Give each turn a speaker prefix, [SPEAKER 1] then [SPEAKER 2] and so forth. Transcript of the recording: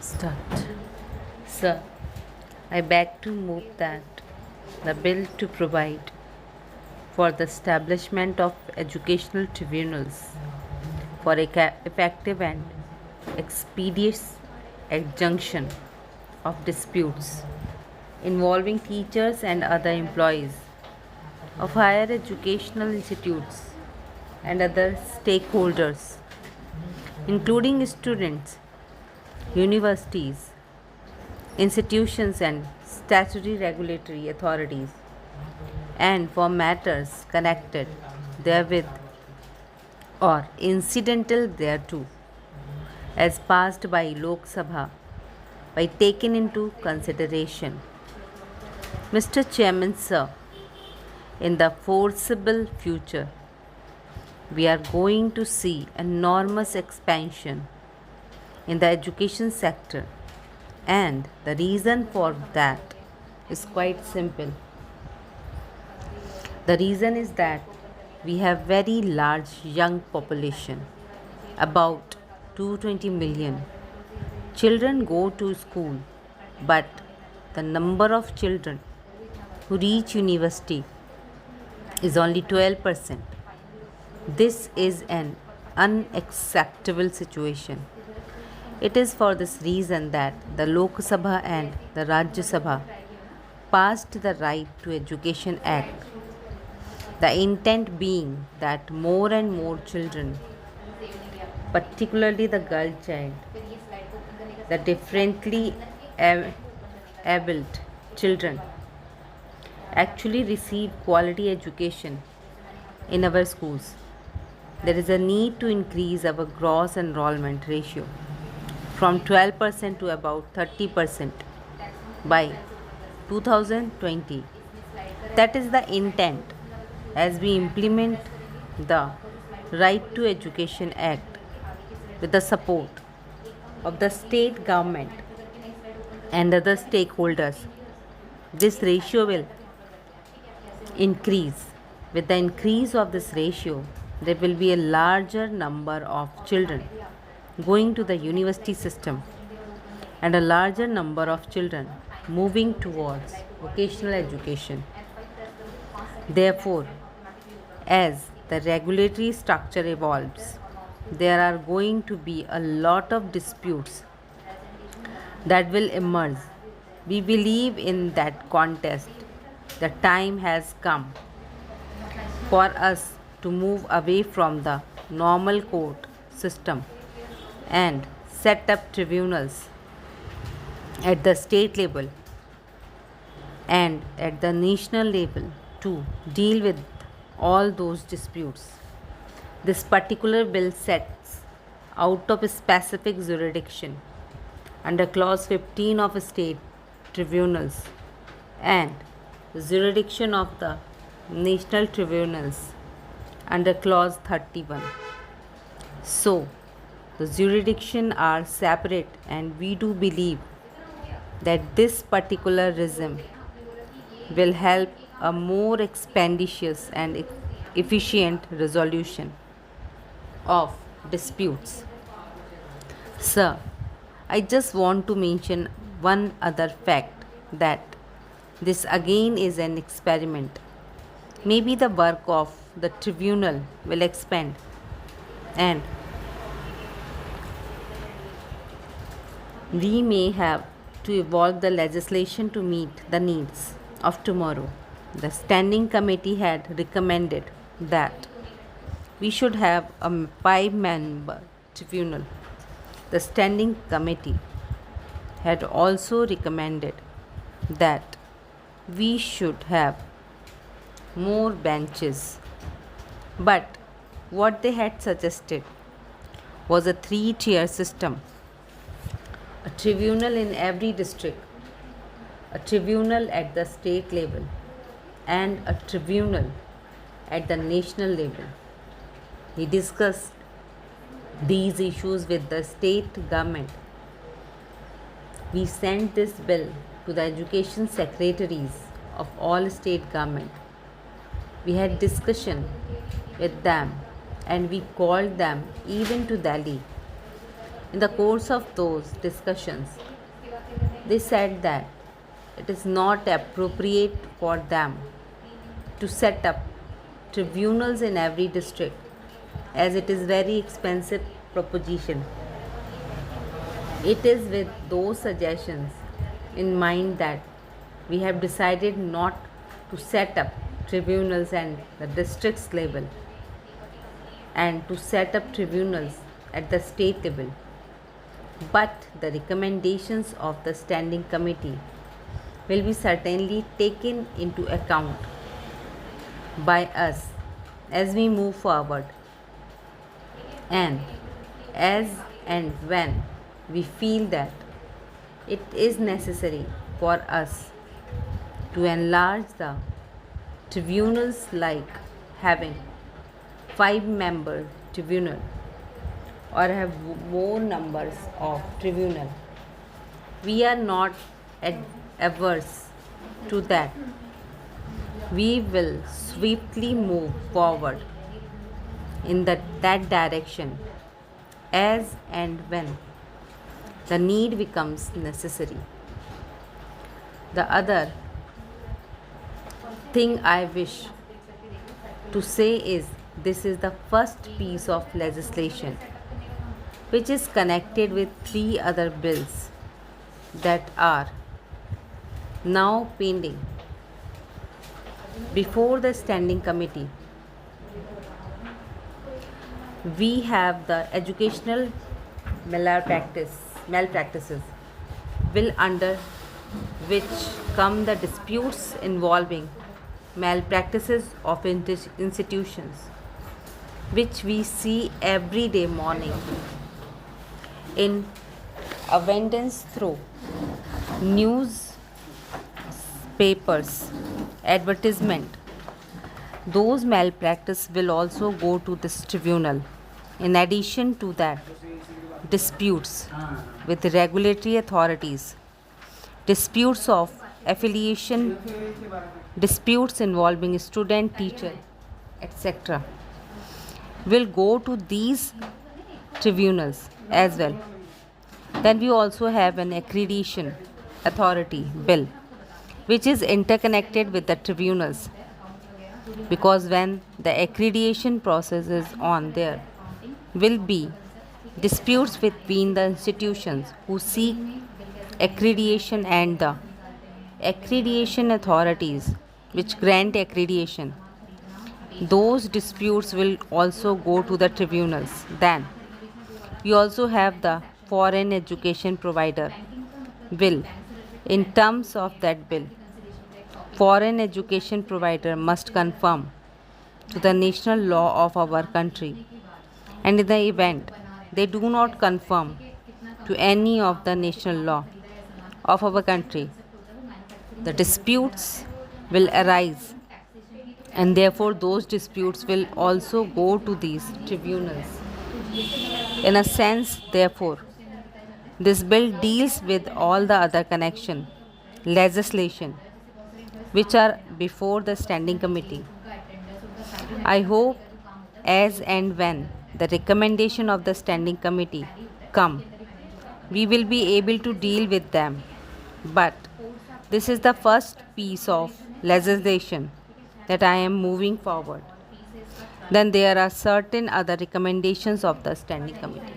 [SPEAKER 1] Start. Sir, I beg to move that the bill to provide for the establishment of educational tribunals for effective and expeditious adjunction of disputes involving teachers and other employees of higher educational institutes and other stakeholders, including students, universities, institutions, and statutory regulatory authorities, and for matters connected therewith or incidental thereto, as passed by Lok Sabha, by taken into consideration. Mr. Chairman, sir, in the foreseeable future, we are going to see enormous expansion in the education sector, and the reason for that is quite simple. The reason is that we have very large young population, about 220 million. Children go to school, but the number of children who reach university is only 12%. This is an unacceptable situation. It is for this reason that the Lok Sabha and the Rajya Sabha passed the Right to Education Act, the intent being that more and more children, particularly the girl child, the differently abled children, actually receive quality education in our schools. There is a need to increase our gross enrollment ratio from 12% to about 30% by 2020. That is the intent as we implement the Right to Education Act with the support of the state government and other stakeholders. This ratio will increase. With the increase of this ratio, there will be a larger number of children going to the university system and a larger number of children moving towards vocational education. Therefore, as the regulatory structure evolves, there are going to be a lot of disputes that will emerge. We believe in that context. The time has come for us to move away from the normal court system and set up tribunals at the state level and at the national level to deal with all those disputes. This particular bill sets out of a specific jurisdiction under clause 15 of state tribunals and the jurisdiction of the national tribunals under clause 31. So, the jurisdictions are separate, and we do believe that this particular regime will help a more expeditious and efficient resolution of disputes. Sir, I just want to mention one other fact that this again is an experiment. Maybe the work of the tribunal will expand and we may have to evolve the legislation to meet the needs of tomorrow. The standing committee had recommended that we should have a 5-member tribunal. The standing committee had also recommended that we should have more benches. But what they had suggested was a 3-tier system: a tribunal in every district, a tribunal at the state level, and a tribunal at the national level. We discussed these issues with the state government. We sent this bill to the education secretaries of all state government. We had discussion with them and we called them even to Delhi. In the course of those discussions, they said that it is not appropriate for them to set up tribunals in every district as it is very expensive proposition. It is with those suggestions in mind that we have decided not to set up tribunals at the districts level and to set up tribunals at the state level, but the recommendations of the standing committee will be certainly taken into account by us as we move forward, and as and when we feel that it is necessary for us to enlarge the tribunals, like having 5-member tribunal or have more numbers of tribunal. We are not averse to that. We will swiftly move forward in that direction as and when the need becomes necessary. The other thing I wish to say is this is the first piece of legislation which is connected with 3 other bills that are now pending before the standing committee. We have the educational malpractices bill, under which come the disputes involving malpractices of institutions, which we see every day morning in abundance through newspapers, advertisement. Those malpractice will also go to this tribunal. In addition to that, disputes with regulatory authorities, disputes of affiliation, disputes involving student, teacher, etc., will go to these tribunals as well. Then we also have an accreditation authority bill, which is interconnected with the tribunals, because when the accreditation process is on, there will be disputes between the institutions who seek accreditation and the accreditation authorities which grant accreditation. Those disputes will also go to the tribunals. Then we also have the foreign education provider bill. In terms of that bill, foreign education provider must conform to the national law of our country, and in the event they do not conform to any of the national law of our country, the disputes will arise, and therefore those disputes will also go to these tribunals. In a sense, therefore, this bill deals with all the other connection legislation which are before the standing committee. I hope as and when the recommendation of the standing committee come, we will be able to deal with them. But this is the first piece of legislation that I am moving forward. Then there are certain other recommendations of the standing committee.